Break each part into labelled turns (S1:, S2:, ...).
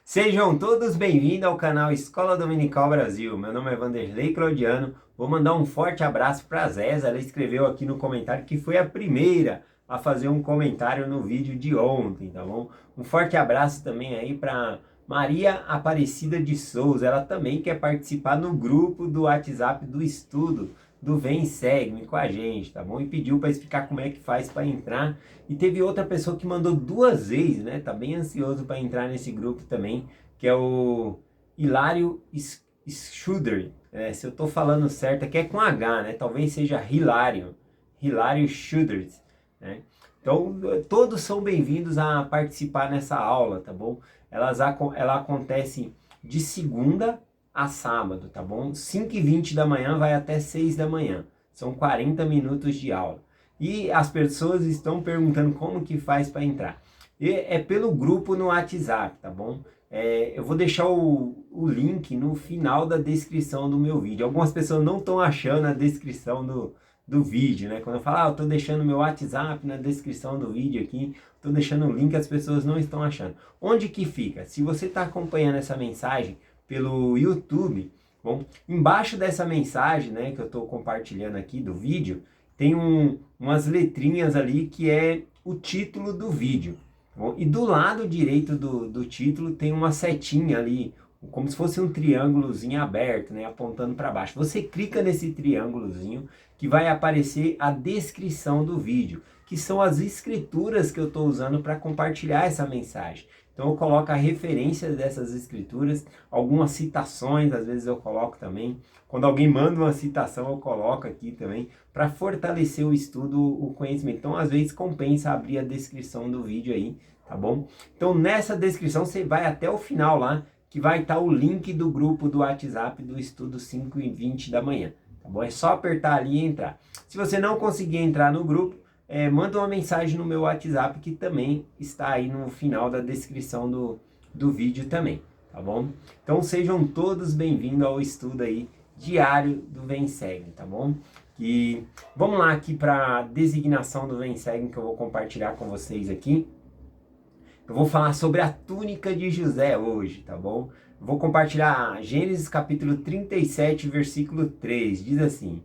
S1: Sejam todos bem-vindos ao canal Escola Dominical Brasil. Meu nome é Vanderlei Claudiano. Vou mandar um forte abraço para a Zéza. Ela escreveu aqui no comentário que foi a primeira a fazer um comentário no vídeo de ontem, tá bom? Um forte abraço também aí para Maria Aparecida de Souza. Ela também quer participar no grupo do WhatsApp do estudo do Vem Segue-me com a gente, tá bom? E pediu para explicar como é que faz para entrar. E teve outra pessoa que mandou duas vezes, né? Tá bem ansioso para entrar nesse grupo também, que é o Hilário Schuder. Se eu tô falando certo, aqui é com H, né? Talvez seja Hilário Schuder, né? Então, todos são bem-vindos a participar nessa aula, tá bom? Ela acontece de segunda a sábado, tá bom? 5h20 da manhã vai até 6 da manhã. São 40 minutos de aula. E as pessoas estão perguntando como que faz para entrar. E é pelo grupo no WhatsApp, tá bom? Eu vou deixar o link no final da descrição do meu vídeo. Algumas pessoas não estão achando a descrição do vídeo, né? Quando eu falo, eu tô deixando meu WhatsApp na descrição do vídeo aqui, tô deixando o link, as pessoas não estão achando. Onde que fica? Se você está acompanhando essa mensagem pelo YouTube, bom, embaixo dessa mensagem, né, que eu estou compartilhando aqui do vídeo, tem umas letrinhas ali que é o título do vídeo. Bom, e do lado direito do título tem uma setinha ali, como se fosse um triângulozinho aberto, né, apontando para baixo. Você clica nesse triângulozinho que vai aparecer a descrição do vídeo, que são as escrituras que eu estou usando para compartilhar essa mensagem. Então eu coloco a referência dessas escrituras, algumas citações, às vezes eu coloco também. Quando alguém manda uma citação, eu coloco aqui também, para fortalecer o estudo, o conhecimento. Então, às vezes, compensa abrir a descrição do vídeo aí, tá bom? Então, nessa descrição, você vai até o final lá, que vai estar o link do grupo do WhatsApp do estudo 5h20 da manhã, tá bom? É só apertar ali e entrar. Se você não conseguir entrar no grupo, manda uma mensagem no meu WhatsApp, que também está aí no final da descrição do vídeo também, tá bom? Então, sejam todos bem-vindos ao estudo aí diário do Vem Segue, tá bom? E vamos lá aqui para a designação do Vem Segue, que eu vou compartilhar com vocês aqui. Eu vou falar sobre a túnica de José hoje, tá bom? Eu vou compartilhar Gênesis capítulo 37, versículo 3, diz assim: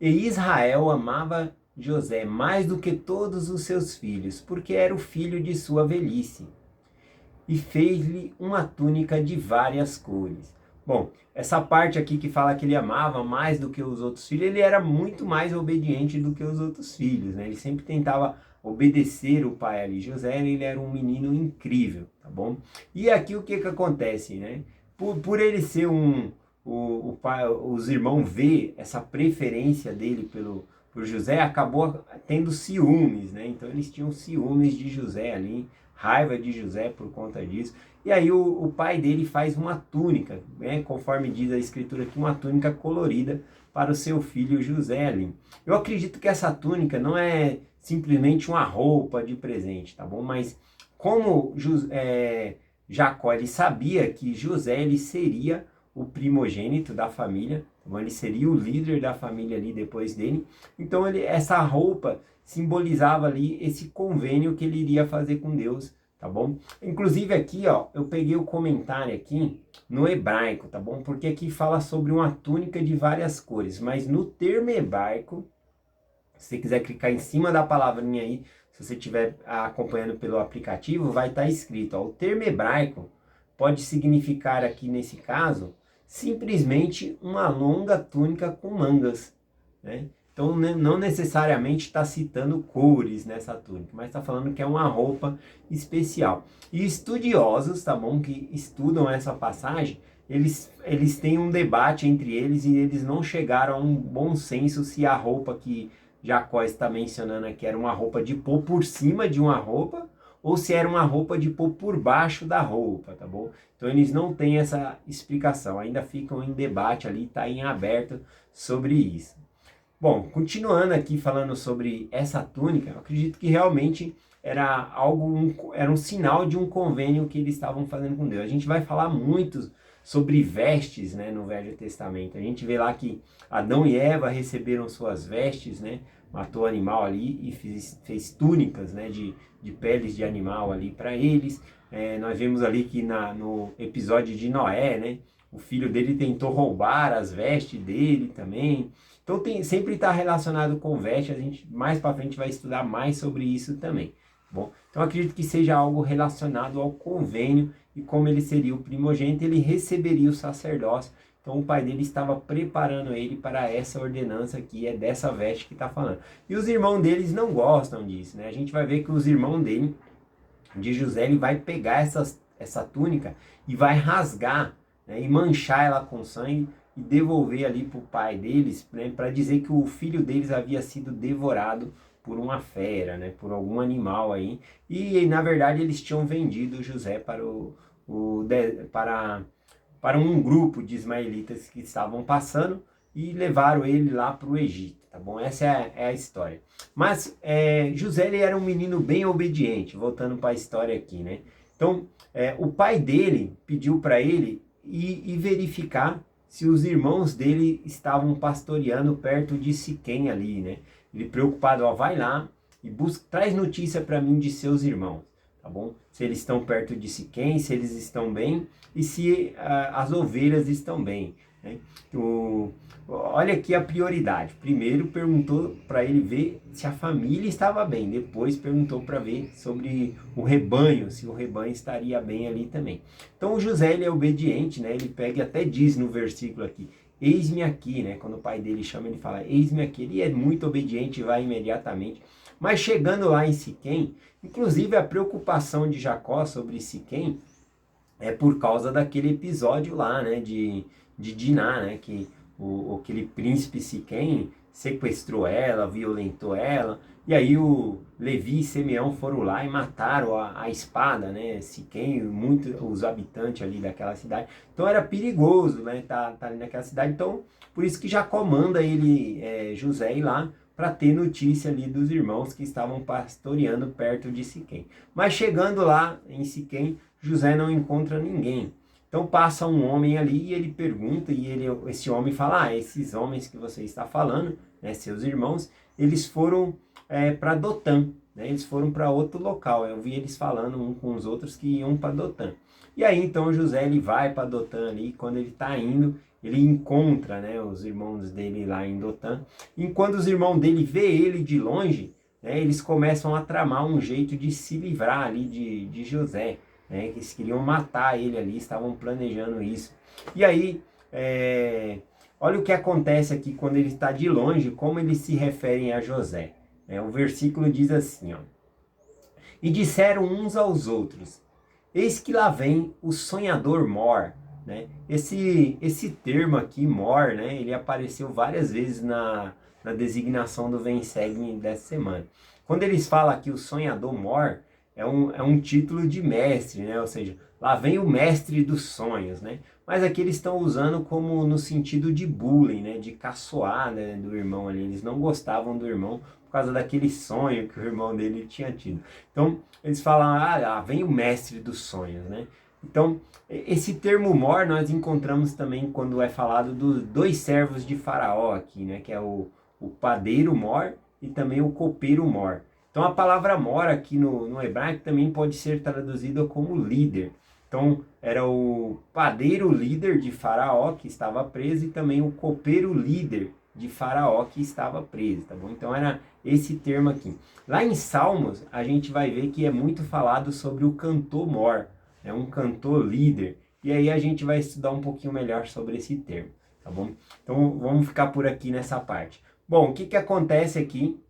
S1: E Israel amava José mais do que todos os seus filhos, porque era o filho de sua velhice, e fez-lhe uma túnica de várias cores. Bom, essa parte aqui que fala que ele amava mais do que os outros filhos, ele era muito mais obediente do que os outros filhos, né? Ele sempre tentava obedecer o pai ali. José, ele era um menino incrível, tá bom? E aqui o que que acontece, né? Por ele ser o pai, os irmãos ver essa preferência dele por José, acabou tendo ciúmes, né? Então eles tinham ciúmes de José ali, raiva de José por conta disso. E aí o pai dele faz uma túnica, né, conforme diz a escritura aqui, uma túnica colorida para o seu filho José ali. Eu acredito que essa túnica não é simplesmente uma roupa de presente, tá bom? Mas como Jacó ele sabia que José ele seria o primogênito da família, tá bom? Ele seria o líder da família ali depois dele, então essa roupa simbolizava ali esse convênio que ele iria fazer com Deus, tá bom? Inclusive aqui, ó, eu peguei o comentário aqui no hebraico, tá bom? Porque aqui fala sobre uma túnica de várias cores, mas no termo hebraico, se você quiser clicar em cima da palavrinha aí, se você estiver acompanhando pelo aplicativo, vai estar escrito, ó, o termo hebraico pode significar aqui nesse caso, simplesmente uma longa túnica com mangas, né? Então não necessariamente está citando cores nessa túnica, mas está falando que é uma roupa especial. E estudiosos, tá bom, que estudam essa passagem, eles têm um debate entre eles e eles não chegaram a um bom senso se a roupa que Jacó está mencionando aqui era uma roupa de pôr por cima de uma roupa ou se era uma roupa de pôr por baixo da roupa, tá bom? Então eles não têm essa explicação, ainda ficam em debate ali, está em aberto sobre isso. Bom, continuando aqui falando sobre essa túnica, eu acredito que realmente era era um sinal de um convênio que eles estavam fazendo com Deus. A gente vai falar muito sobre vestes, né, no Velho Testamento. A gente vê lá que Adão e Eva receberam suas vestes, né, matou o animal ali e fez túnicas, né, de peles de animal ali para eles. Nós vemos ali que no episódio de Noé, né? O filho dele tentou roubar as vestes dele também. Então sempre está relacionado com veste. A gente mais para frente vai estudar mais sobre isso também. Bom, então acredito que seja algo relacionado ao convênio e como ele seria o primogênito, ele receberia o sacerdócio. Então o pai dele estava preparando ele para essa ordenança que é dessa veste que está falando. E os irmãos deles não gostam disso, né? A gente vai ver que os irmãos dele, de José, ele vai pegar essa túnica e vai rasgar, né? E manchar ela com sangue e devolver ali para o pai deles, né? Para dizer que o filho deles havia sido devorado por uma fera, né? Por algum animal aí. E na verdade eles tinham vendido José para um grupo de ismaelitas que estavam passando e levaram ele lá para o Egito, tá bom? Essa é a história. Mas José, ele era um menino bem obediente, voltando para a história aqui, né? Então, o pai dele pediu para ele ir verificar se os irmãos dele estavam pastoreando perto de Siquém ali, né? Ele preocupado, ó, vai lá e traz notícia para mim de seus irmãos, tá bom? Se eles estão perto de Siquém, se eles estão bem e se as ovelhas estão bem, né? Olha aqui a prioridade. Primeiro perguntou para ele ver se a família estava bem. Depois perguntou para ver sobre o rebanho, se o rebanho estaria bem ali também. Então o José, ele é obediente, né? Ele pega e até diz no versículo aqui, eis-me aqui, né? Quando o pai dele chama, ele fala, eis-me aqui. Ele é muito obediente e vai imediatamente. Mas chegando lá em Siquém, inclusive a preocupação de Jacó sobre Siquém é por causa daquele episódio lá, né? De Diná, né? Que aquele príncipe Siquém sequestrou ela, violentou ela, e aí o Levi e Simeão foram lá e mataram a espada, né? Siquém, os habitantes ali daquela cidade. Então era perigoso, né? Tá ali naquela cidade. Então, por isso que Jacó manda ele, José, ir lá para ter notícia ali dos irmãos que estavam pastoreando perto de Siquém. Mas chegando lá em Siquém, José não encontra ninguém. Então passa um homem ali e ele pergunta, e esse homem fala, esses homens que você está falando, né, seus irmãos, eles foram para Dotã, né, eles foram para outro local. Eu vi eles falando um com os outros que iam para Dotã. E aí então José, ele vai para Dotã ali, e quando ele está indo, ele encontra, né, os irmãos dele lá em Dotã. Enquanto os irmãos dele vê ele de longe, né, eles começam a tramar um jeito de se livrar ali de José, né, que eles queriam matar ele ali, estavam planejando isso. E aí, olha o que acontece aqui quando ele está de longe, como eles se referem a José. O versículo diz assim, ó, e disseram uns aos outros, eis que lá vem o sonhador Mor, né? Esse termo aqui, Mor, né, ele apareceu várias vezes na designação do Vem Segue-me dessa semana. Quando eles falam aqui o sonhador Mor, é um título de mestre, né? Ou seja, lá vem o mestre dos sonhos, né? Mas aqui eles estão usando como no sentido de bullying, né? De caçoar, né, do irmão ali. Eles não gostavam do irmão por causa daquele sonho que o irmão dele tinha tido. Então, eles falam, lá vem o mestre dos sonhos, né? Então, esse termo Mor nós encontramos também quando é falado dos dois servos de Faraó aqui, né? Que é o padeiro Mor e também o copeiro Mor. Então a palavra Mor aqui no hebraico também pode ser traduzida como líder. Então era o padeiro líder de Faraó que estava preso e também o copeiro líder de Faraó que estava preso, tá bom? Então era esse termo aqui. Lá em Salmos a gente vai ver que é muito falado sobre o cantor Mor, é um cantor líder. E aí a gente vai estudar um pouquinho melhor sobre esse termo, tá bom? Então vamos ficar por aqui nessa parte. Bom, o que acontece aqui?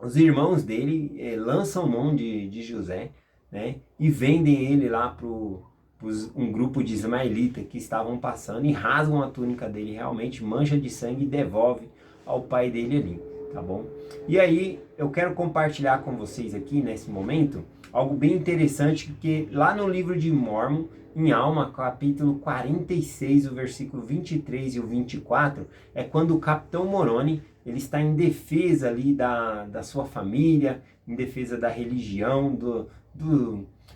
S1: Os irmãos dele lançam mão de José, né, e vendem ele lá para um grupo de ismaelitas que estavam passando e rasgam a túnica dele, realmente mancha de sangue e devolve ao pai dele ali, tá bom? E aí eu quero compartilhar com vocês aqui nesse momento algo bem interessante, porque lá no livro de Mórmon, em Alma, capítulo 46, o versículo 23 e o 24, é quando o capitão Moroni ele está em defesa ali da sua família, em defesa da religião,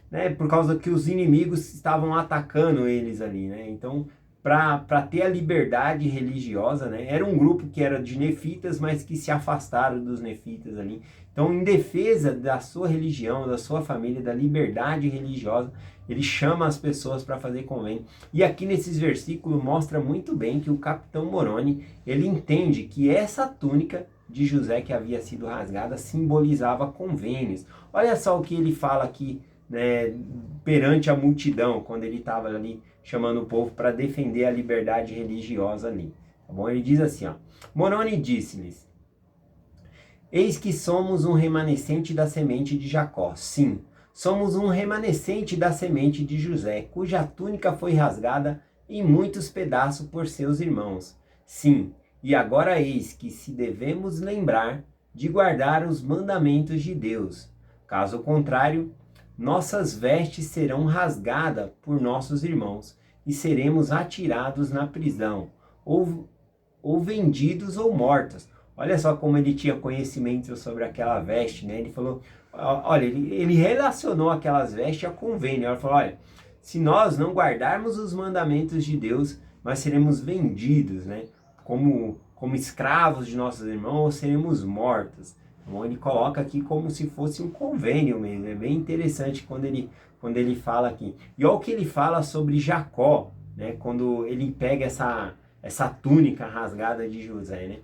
S1: né, por causa que os inimigos estavam atacando eles ali, né? Então, para ter a liberdade religiosa, né? Era um grupo que era de nefitas, mas que se afastaram dos nefitas ali. Então, em defesa da sua religião, da sua família, da liberdade religiosa, ele chama as pessoas para fazer convênio. E aqui nesses versículos mostra muito bem que o capitão Moroni, ele entende que essa túnica de José que havia sido rasgada simbolizava convênios. Olha só o que ele fala aqui, né, perante a multidão, quando ele estava ali chamando o povo para defender a liberdade religiosa ali. Tá bom? Ele diz assim, ó: Moroni disse-lhes: eis que somos um remanescente da semente de Jacó. Sim, somos um remanescente da semente de José, cuja túnica foi rasgada em muitos pedaços por seus irmãos. Sim, e agora eis que se devemos lembrar de guardar os mandamentos de Deus. Caso contrário, nossas vestes serão rasgadas por nossos irmãos e seremos atirados na prisão, ou vendidos ou mortos. Olha só como ele tinha conhecimento sobre aquela veste, né? Ele falou, olha, ele relacionou aquelas vestes a convênio. Ele falou, olha, se nós não guardarmos os mandamentos de Deus, nós seremos vendidos, né? Como escravos de nossos irmãos, ou seremos mortos. Então, ele coloca aqui como se fosse um convênio mesmo. É bem interessante quando ele fala aqui. E olha o que ele fala sobre Jacó, né? Quando ele pega essa túnica rasgada de José, né?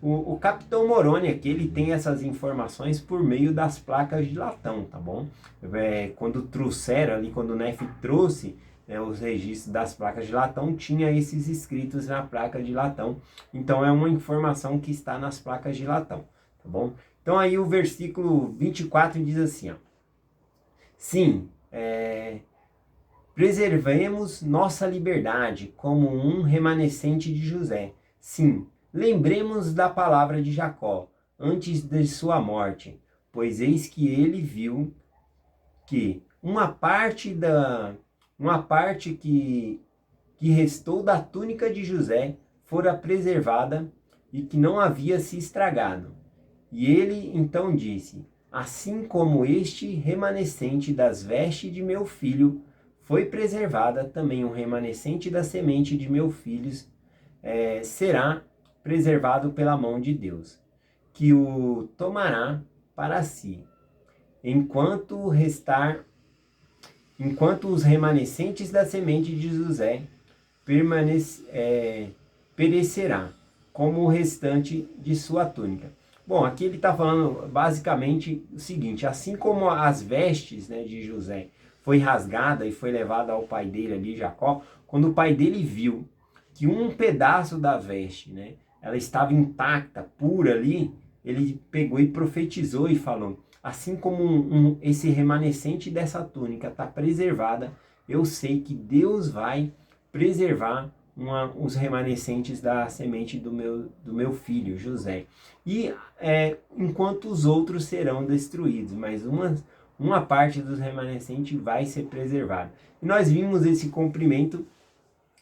S1: O capitão Moroni aqui, ele tem essas informações por meio das placas de latão, tá bom? Quando trouxeram ali, quando o Nefe trouxe, né, os registros das placas de latão, tinha esses escritos na placa de latão. Então é uma informação que está nas placas de latão, tá bom? Então aí o versículo 24 diz assim, ó: sim, preservemos nossa liberdade como um remanescente de José. Sim, lembremos da palavra de Jacó antes de sua morte, pois eis que ele viu que uma parte que restou da túnica de José fora preservada e que não havia se estragado. E ele então disse: assim como este remanescente das vestes de meu filho foi preservada, também o remanescente da semente de meu filho será preservado pela mão de Deus, que o tomará para si, enquanto os remanescentes da semente de José perecerá, como o restante de sua túnica. Bom, aqui ele está falando basicamente o seguinte: assim como as vestes, né, de José foi rasgada e foi levada ao pai dele ali, Jacó, quando o pai dele viu que um pedaço da veste, né, ela estava intacta, pura ali, ele pegou e profetizou e falou: assim como esse remanescente dessa túnica está preservada, eu sei que Deus vai preservar os remanescentes da semente do meu filho, José. E enquanto os outros serão destruídos, mas uma parte dos remanescentes vai ser preservada. E nós vimos esse cumprimento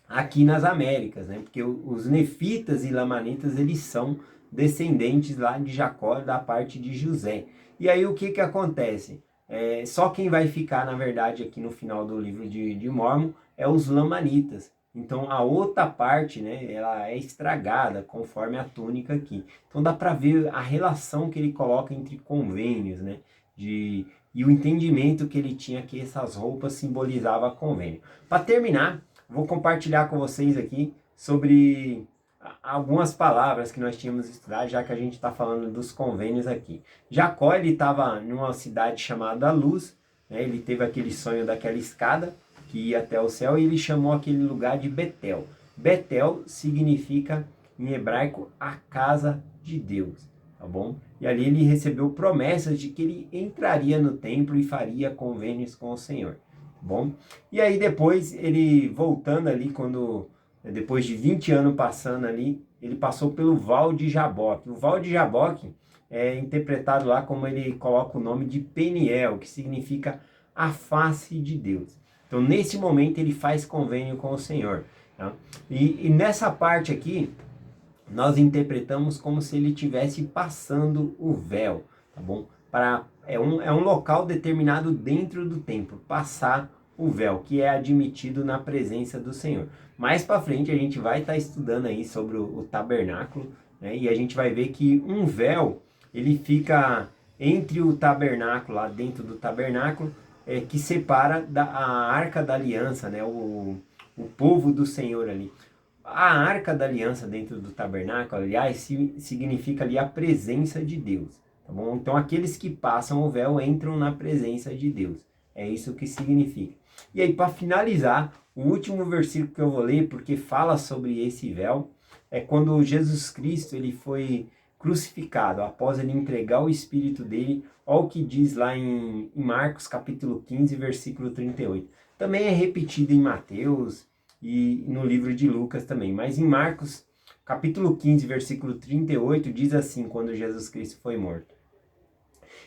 S1: aqui nas Américas, né? Porque os nefitas e lamanitas, eles são descendentes lá de Jacó, da parte de José. E aí o que acontece? Só quem vai ficar, na verdade, aqui no final do livro de Mórmon é os lamanitas. Então a outra parte, né, ela é estragada conforme a túnica aqui. Então dá para ver a relação que ele coloca entre convênios, né, e o entendimento que ele tinha que essas roupas simbolizavam convênio. Para terminar, vou compartilhar com vocês aqui sobre algumas palavras que nós tínhamos estudado, já que a gente está falando dos convênios aqui. Jacó, ele estava numa cidade chamada Luz, né, ele teve aquele sonho daquela escada que ia até o céu, e ele chamou aquele lugar de Betel. Betel significa, em hebraico, a casa de Deus, tá bom? E ali ele recebeu promessas de que ele entraria no templo e faria convênios com o Senhor, tá bom? E aí depois, ele voltando ali, depois de 20 anos passando ali, ele passou pelo Val de Jaboque. O Val de Jaboque é interpretado lá como ele coloca o nome de Peniel, que significa a face de Deus. Então, nesse momento, ele faz convênio com o Senhor. Tá? E nessa parte aqui, nós interpretamos como se ele estivesse passando o véu, tá bom? É um local determinado dentro do templo, passar o véu, que é admitido na presença do Senhor. Mais para frente a gente vai estar estudando aí sobre o tabernáculo, né? E a gente vai ver que um véu, ele fica entre o tabernáculo, lá dentro do tabernáculo, que separa a arca da aliança, né? O povo do Senhor ali. A arca da aliança dentro do tabernáculo, aliás, significa ali a presença de Deus, tá bom? Então aqueles que passam o véu entram na presença de Deus. É isso que significa. E aí, para finalizar, o último versículo que eu vou ler, porque fala sobre esse véu, é quando Jesus Cristo ele foi crucificado, após ele entregar o Espírito dele, olha o que diz lá em Marcos capítulo 15, versículo 38. Também é repetido em Mateus e no livro de Lucas também, mas em Marcos capítulo 15, versículo 38, diz assim, quando Jesus Cristo foi morto: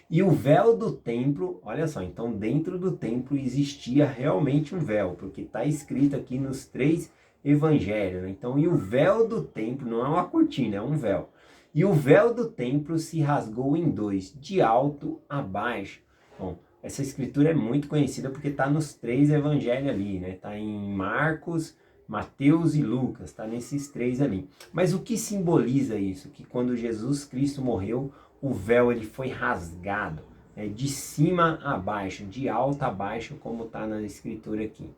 S1: e o véu do templo, olha só, então dentro do templo existia realmente um véu, porque está escrito aqui nos 3 evangelhos, né? Então, e o véu do templo, não é uma cortina, é um véu. E o véu do templo se rasgou em 2, de alto a baixo. Bom, essa escritura é muito conhecida porque está nos 3 evangelhos ali, né? Está em Marcos, Mateus e Lucas, está nesses 3 ali. Mas o que simboliza isso? Que quando Jesus Cristo morreu, o véu ele foi rasgado, né, de cima a baixo, de alto a baixo, como está na escritura aqui.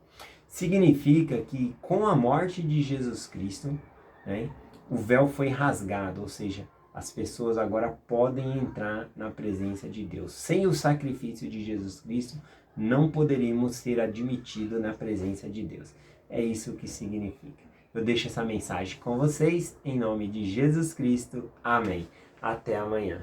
S1: Significa que com a morte de Jesus Cristo, né, o véu foi rasgado, ou seja, as pessoas agora podem entrar na presença de Deus. Sem o sacrifício de Jesus Cristo, não poderíamos ser admitidos na presença de Deus. É isso que significa. Eu deixo essa mensagem com vocês, em nome de Jesus Cristo. Amém. Até amanhã.